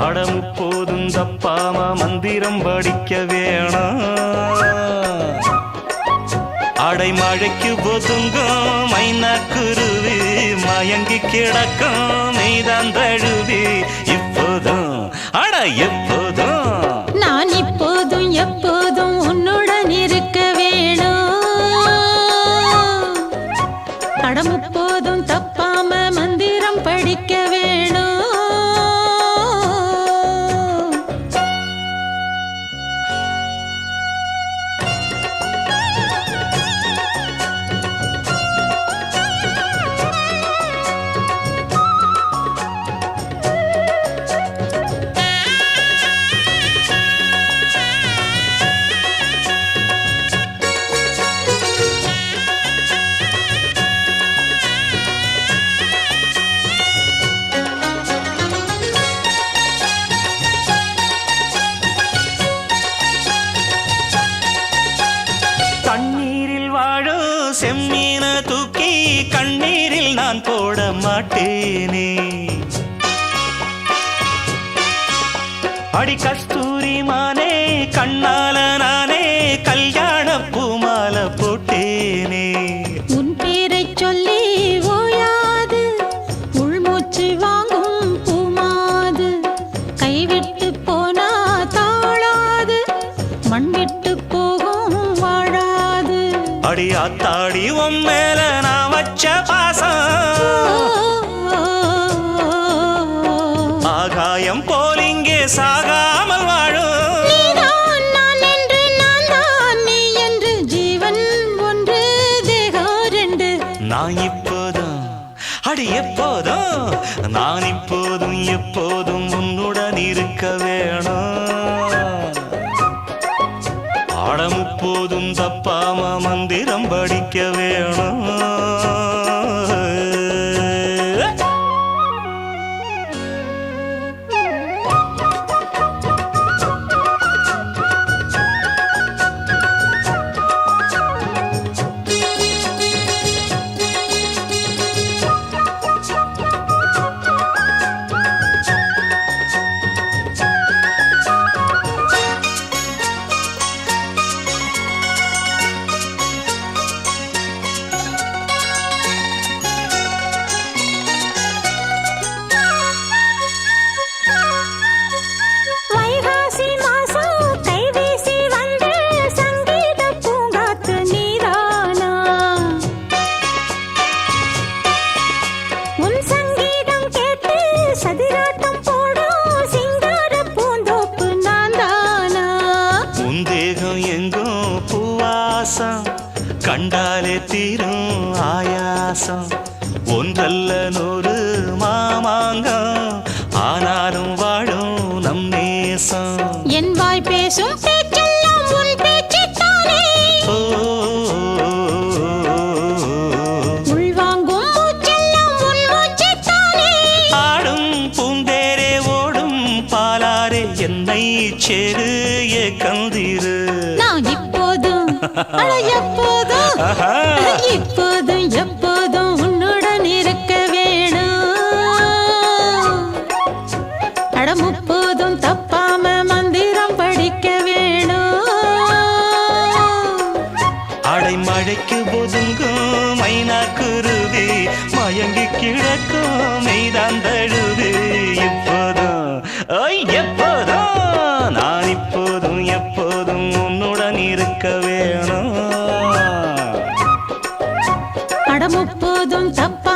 அடமுப்போதும் தப்பாம மந்திரம் படிக்க வேணும். அடைமழைக்கு ஒதுங்கும் மைனாக்குருவி மயங்கி கிடக்கும் மீதான் தழுவி இப்போதும் அட எப்போதும் நான் இப்போதும் எப்போதும் உன்னுடன் இருக்க வேணும். அடமுப்போதும் தப்பாம மந்திரம் படிக்க வேணும். செம்மீன தூக்கி கண்ணீரில் நான் போட மாட்டேனே. அடி கஸ்தூரி மானே கண்ணால நானே கல்யாண பூமால போட்டேனே. உன் பேரை சொல்லி ஓயாது உள்மூச்சு வாங்கும் பூமாது. கைவிட்டு போனா தாழாது மண்விட்டு போகும் வாழாது. அடி ஆத்தாடி உன் மேல நான் வச்ச பாசம் ஆகாயம் போல் இங்கே சாகாமல் வாழும். நான் என்று நான் தான் நீ என்று ஜீவன் ஒன்று தேகம் ரெண்டு. நான் இப்போதும் அடி எப்போதும் நான் இப்போதும் எப்போதும் உன்னுடன் இருக்க வேணும். ஆடமுப்போதும் தப்பாம மந்திரம் படிக்க வேணும். கண்டாலே தீரும் ஆயாசம் ஒன்றல்ல நூறு மாமாங்கம் ஆனாலும் வாழும் நம் நேசம். என் வாய் பேசும் பேச்செல்லாம் உன் பேச்சுத்தானே. உள்வாங்கும் மூச்செல்லாம் உன் மூச்சுத்தானே. ஆடும் பூந்தேரே ஓடும் பாலாரே என்னை சேரு கந்திரு. நான் இப்போதும் எப்போதும் இப்போதும் எப்போதும் உன்னுடன் இருக்க வேணும். அடமுப்போதும் தப்பாம மந்திரம் படிக்க வேணும். அடைமழைக்கு ஒதுங்கும் மைனாக்குருவி மயங்கி கிடக்கும் மெய்தான் தழுவி இப்போதும் எப்போதும் நான் இப்போதும் எப்போதும் உன்னுடன் இருக்க வேணும். அடமுப்போதும் தப்பா